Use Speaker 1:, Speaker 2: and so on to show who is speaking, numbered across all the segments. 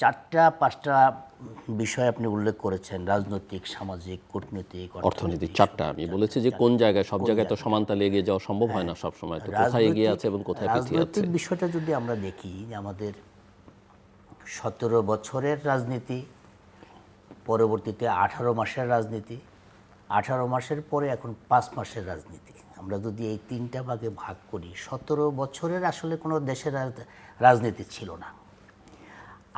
Speaker 1: চারটা পাঁচটা বিষয় আপনি উল্লেখ করেছেন, রাজনৈতিক, সামাজিক, কূটনৈতিক,
Speaker 2: অর্থনৈতিক, চারটা আমি বলেছি যে কোন জায়গায়, সব জায়গায় তো সমান তালে এগিয়ে যাওয়া সম্ভব হয় না সব সময়, তো কোথায় এগিয়ে আছে এবং কোথায় পিছিয়ে আছে।
Speaker 1: রাজনৈতিক বিষয়টা যদি আমরা দেখি, আমাদের 17 বছরের রাজনীতি, পরবর্তীতে 18 মাসের রাজনীতি, 18 মাসের পরে এখন 5 মাসের রাজনীতি। আমরা যদি এই তিনটা ভাগে ভাগ করি, 17 বছরের আসলে কোনো দেশের রাজনীতি ছিল না।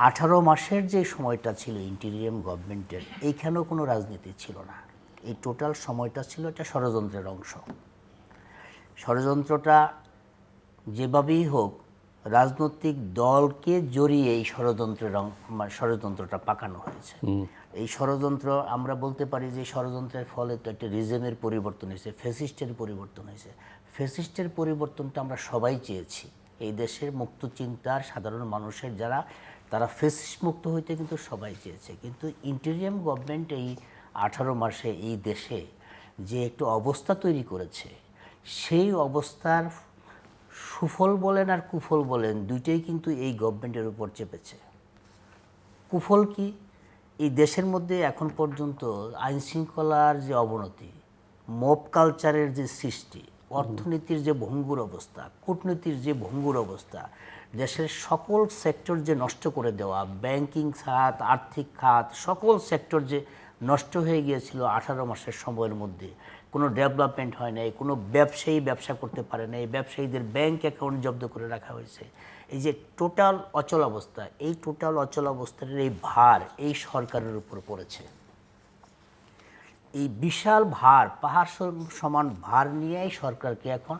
Speaker 1: 18 মাসের যে সময়টা ছিল ইন্টিরিয়াম গভর্নমেন্টের, এইখানেও কোনো রাজনীতি ছিল না। এই টোটাল সময়টা ছিল একটা ষড়যন্ত্রের অংশ। ষড়যন্ত্রটা যেভাবেই হোক রাজনৈতিক দলকে জড়িয়ে এই ষড়যন্ত্রটা পাকানো হয়েছে। এই ষড়যন্ত্র আমরা বলতে পারি যে ষড়যন্ত্রের ফলে তো একটা রিজমের পরিবর্তন হয়েছে, ফ্যাসিস্টের পরিবর্তন হয়েছে। ফ্যাসিস্টের পরিবর্তনটা আমরা সবাই চেয়েছি। এই দেশের মুক্ত চিন্তার সাধারণ মানুষের যারা, তারা ফ্যাসিস্ট মুক্ত হইতে কিন্তু সবাই চেয়েছে। কিন্তু ইন্টিরিয়াম গভর্নমেন্ট এই 18 মাসে এই দেশে যে একটু অবস্থা তৈরি করেছে, সেই অবস্থার সুফল বলেন আর কুফল বলেন দুইটাই কিন্তু এই গভর্নমেন্টের উপর চেপেছে। কুফল কি? এই দেশের মধ্যে এখন পর্যন্ত আইন শৃঙ্খলার যে অবনতি, মব কালচারের যে সৃষ্টি, অর্থনীতির যে ভঙ্গুর অবস্থা, কূটনীতির যে ভঙ্গুর অবস্থা, দেশের সকল সেক্টর যে নষ্ট করে দেওয়া, ব্যাংকিং খাত, আর্থিক খাত, সকল সেক্টর যে নষ্ট হয়ে গিয়েছিল 18 মাসের সময়ের মধ্যে, কোনো ডেভেলপমেন্ট হয় নাই, কোনো ব্যবসায়ী ব্যবসা করতে পারে না, এই ব্যবসায়ীদের ব্যাংক অ্যাকাউন্ট জব্দ করে রাখা হয়েছে। এই যে টোটাল অচল অবস্থা, এই টোটাল অচল অবস্থার এই ভার এই সরকারের উপর পড়েছে। এই বিশাল ভার, পাহাড় সমান ভার নিয়েই সরকারকে এখন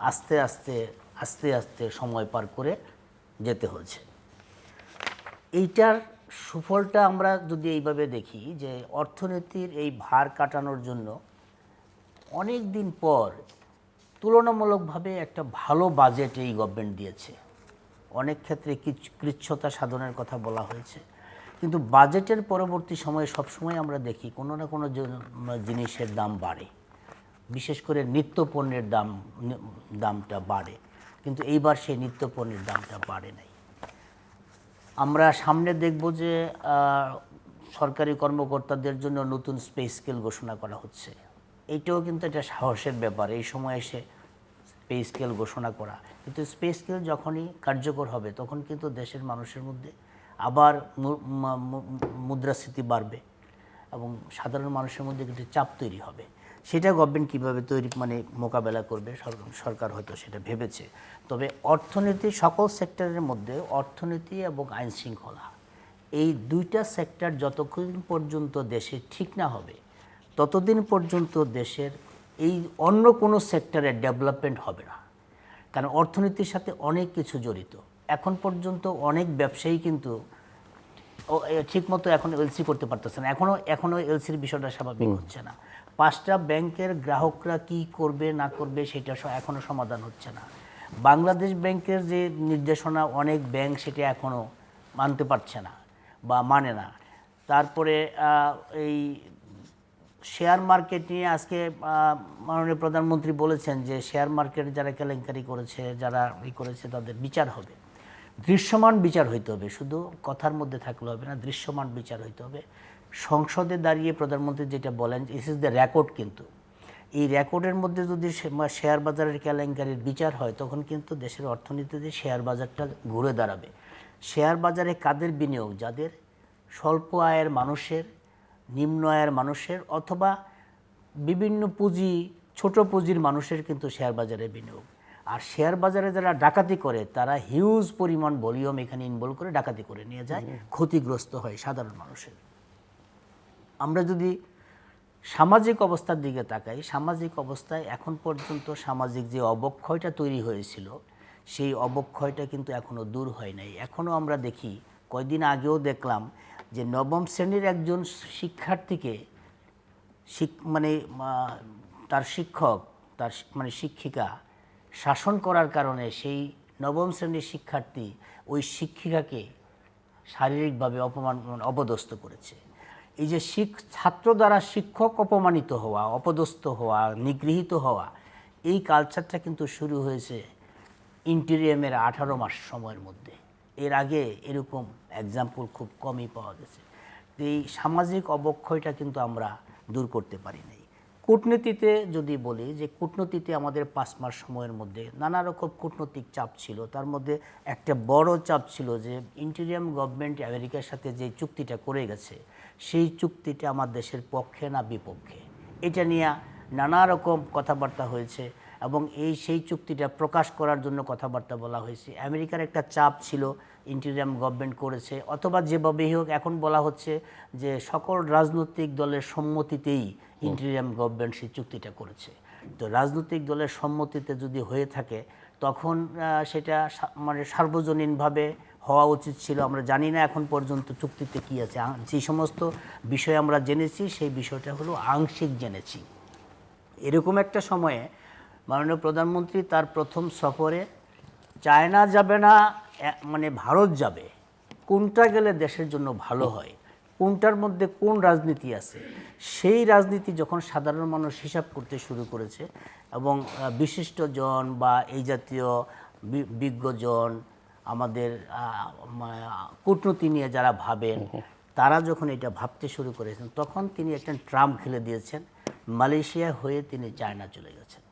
Speaker 1: আস্তে আস্তে আস্তে আস্তে সময় পার করে যেতে হচ্ছে। এইটার সুফলটা আমরা যদি এইভাবে দেখি যে অর্থনীতির এই ভার কাটানোর জন্য অনেক দিন পর তুলনামূলকভাবে একটা ভালো বাজেট এই গভর্নমেন্ট দিয়েছে। অনেক ক্ষেত্রে কৃচ্ছ্রতা সাধনের কথা বলা হয়েছে, কিন্তু বাজেটের পরবর্তী সময়ে সবসময় আমরা দেখি কোনো না কোনো জিনিসের দাম বাড়ে, বিশেষ করে নিত্য পণ্যের দামটা বাড়ে, কিন্তু এইবার সেই নিত্য পণ্যের দামটা বাড়ে নাই। আমরা সামনে দেখব যে সরকারি কর্মকর্তাদের জন্য নতুন পে স্কেল ঘোষণা করা হচ্ছে। এইটাও কিন্তু একটা সাহসের ব্যাপার, এই সময় এসে পে স্কেল ঘোষণা করা। কিন্তু পে স্কেল যখনই কার্যকর হবে তখন কিন্তু দেশের মানুষের মধ্যে আবার মুদ্রাস্ফীতি বাড়বে এবং সাধারণ মানুষের মধ্যে কিন্তু চাপ তৈরি হবে। সেটা গভর্নমেন্ট কীভাবে মোকাবেলা করবে সরকার হয়তো সেটা ভেবেছে। তবে অর্থনীতি, সকল সেক্টরের মধ্যে অর্থনীতি এবং আইন শৃঙ্খলা, এই দুইটা সেক্টর যতক্ষণ পর্যন্ত দেশে ঠিক না হবে ততদিন পর্যন্ত দেশের এই অন্য কোনো সেক্টরের ডেভেলপমেন্ট হবে না। কারণ অর্থনীতির সাথে অনেক কিছু জড়িত। এখন পর্যন্ত অনেক ব্যবসায়ী কিন্তু ঠিকমতো এখন এলসি করতে পারতেছে না, এখনও এলসির বিষয়টা স্বাভাবিক হচ্ছে না। 5টা ব্যাংকের গ্রাহকরা কি করবে না করবে সেটা এখনও সমাধান হচ্ছে না। বাংলাদেশ ব্যাংকের যে নির্দেশনা, অনেক ব্যাংক সেটা এখনও মানতে পারছে না বা মানে না। তারপরে এই শেয়ার মার্কেট নিয়ে আজকে মাননীয় প্রধানমন্ত্রী বলেছেন যে শেয়ার মার্কেটে যারা কেলেঙ্কারি করেছে, যারা করেছে তাদের বিচার হবে, দৃশ্যমান বিচার হইতে হবে, শুধু কথার মধ্যে থাকলে হবে না, দৃশ্যমান বিচার হইতে হবে। সংসদে দাঁড়িয়ে প্রধানমন্ত্রী যেটা বলেন, দিস ইজ দ্য রেকর্ড, কিন্তু এই রেকর্ডের মধ্যে যদি শেয়ার বাজারের কেলেঙ্কারির বিচার হয় তখন কিন্তু দেশের অর্থনীতিতে শেয়ার বাজারটা ঘুরে দাঁড়াবে। শেয়ার বাজারে কাদের বিনিয়োগ? যাদের স্বল্প আয়ের মানুষের, নিম্ন আয়ের মানুষের, অথবা বিভিন্ন পুঁজি, ছোট পুঁজির মানুষের কিন্তু শেয়ার বাজারে বিনিয়োগ। আর শেয়ার বাজারে যারা ডাকাতি করে তারা হিউজ পরিমাণ ভলিউম এখানে ইনভলভ করে ডাকাতি করে নিয়ে যায়, ক্ষতিগ্রস্ত হয় সাধারণ মানুষের। আমরা যদি সামাজিক অবস্থার দিকে তাকাই, সামাজিক অবস্থায় এখন পর্যন্ত সামাজিক যে অবক্ষয়টা তৈরি হয়েছিল সেই অবক্ষয়টা কিন্তু এখনও দূর হয় নাই। এখনও আমরা দেখি, কয়েকদিন আগেও দেখলাম যে নবম শ্রেণীর একজন শিক্ষার্থীকে তার শিক্ষক, তার শিক্ষিকা শাসন করার কারণে সেই নবম শ্রেণীর শিক্ষার্থী ওই শিক্ষিকাকে শারীরিকভাবে অপদস্থ করেছে। এই যে ছাত্র দ্বারা শিক্ষক অপমানিত হওয়া, অপদস্থ হওয়া, নিগৃহীত হওয়া, এই কালচারটা কিন্তু শুরু হয়েছে ইন্টিরিয়ামের 18 মাস সময়ের মধ্যে। এর আগে এরকম এক্সাম্পল খুব কমই পাওয়া গেছে। তো এই সামাজিক অবক্ষয়টা কিন্তু আমরা দূর করতে পারি নাই। কূটনীতিতে যদি বলি যে কূটনীতিতে আমাদের 5 মাস সময়ের মধ্যে নানা রকম কূটনৈতিক চাপ ছিল, তার মধ্যে একটা বড় চাপ ছিল যে ইন্টেরিয়াম গভর্নমেন্ট আমেরিকার সাথে যে চুক্তিটা করে গেছে সেই চুক্তিটা আমার দেশের পক্ষে না বিপক্ষে, এটা নিয়ে নানা রকম কথাবার্তা হয়েছে এবং সেই চুক্তিটা প্রকাশ করার জন্য কথাবার্তা বলা হয়েছে। আমেরিকার একটা চাপ ছিল, ইন্টেরিয়াম গভর্নমেন্ট করেছে, অথবা যেভাবেই হোক এখন বলা হচ্ছে যে সকল রাজনৈতিক দলের সম্মতিতেই ইন্টেরিয়াম গভর্নমেন্ট সেই চুক্তিটা করেছে। তো রাজনৈতিক দলের সম্মতিতে যদি হয়ে থাকে তখন সেটা মানে সার্বজনীনভাবে হওয়া উচিত ছিল। আমরা জানি না এখন পর্যন্ত চুক্তিতে কী আছে। যে সমস্ত বিষয় আমরা জেনেছি সেই বিষয়টা হলো আংশিক জেনেছি। এরকম একটা সময়ে মাননীয় প্রধানমন্ত্রী তার প্রথম সফরে চায়না যাবে না, মানে ভারত যাবে, কোনটা গেলে দেশের জন্য ভালো হয়, কোনটার মধ্যে কোন রাজনীতি আছে, সেই রাজনীতি যখন সাধারণ মানুষ হিসাব করতে শুরু করেছে এবং বিশিষ্টজন বা এই জাতীয় বিজ্ঞজন, আমাদের কূটনীতি নিয়ে যারা ভাবেন তারা যখন এটা ভাবতে শুরু করেছেন তখন তিনি একটা ট্রাম্প খেলে দিয়েছেন, মালয়েশিয়া হয়ে তিনি চায়না চলে গেছেন।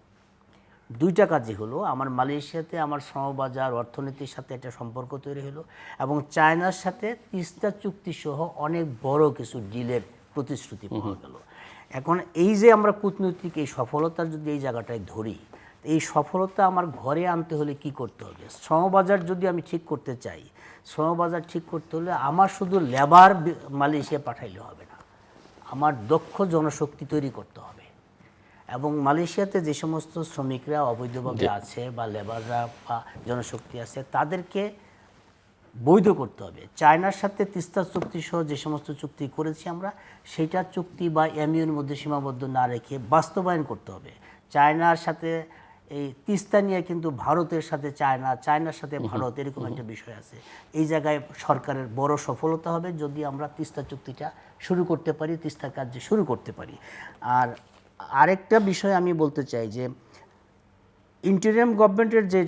Speaker 1: দুইটা কাজই হলো, আমার মালয়েশিয়াতে আমার শ্রমবাজার অর্থনীতির সাথে একটা সম্পর্ক তৈরি হলো এবং চায়নার সাথে তিস্তা চুক্তি সহ অনেক বড় কিছু ডিলের প্রতিশ্রুতি পাওয়া গেল। এখন এই যে আমরা কূটনৈতিক এই সফলতার যদি এই জায়গাটায় ধরি, এই সফলতা আমার ঘরে আনতে হলে কি করতে হবে? শ্রমবাজার যদি আমি ঠিক করতে চাই, শ্রমবাজার ঠিক করতে হলে আমার শুধু লেবার মালয়েশিয়া পাঠাইলে হবে না, আমার দক্ষ জনশক্তি তৈরি করতে হবে। এবং মালয়েশিয়াতে যে সমস্ত শ্রমিকরা অবৈধভাবে আছে বা লেবাররা বা জনশক্তি আছে তাদেরকে বৈধ করতে হবে। চায়নার সাথে তিস্তা চুক্তি সহ যে সমস্ত চুক্তি করেছি আমরা, সেটা চুক্তি বা এমইউর মধ্যে সীমাবদ্ধ না রেখে বাস্তবায়ন করতে হবে। চায়নার সাথে এই তিস্তা নিয়ে কিন্তু ভারতের সাথে চায়না, চায়নার সাথে ভারত, এরকম একটা বিষয় আছে। এই জায়গায় সরকারের বড় সফলতা হবে যদি আমরা তিস্তা চুক্তিটা শুরু করতে পারি, তিস্তা কার্য শুরু করতে পারি। আর আরেকটা বিষয় আমি বলতে চাই যে ইন্টেরিয়াম গভর্নমেন্টের যে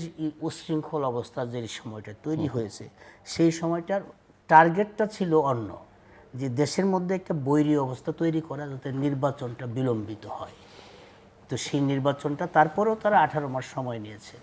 Speaker 1: উচ্ছৃঙ্খল অবস্থা যে সময়টা তৈরি হয়েছে, সেই সময়টার টার্গেটটা ছিল অন্য, যে দেশের মধ্যে একটা বৈরী অবস্থা তৈরি করা যাতে নির্বাচনটা বিলম্বিত হয়। তো সেই নির্বাচনটা তারপরেও তারা 18 মাস সময় নিয়েছে।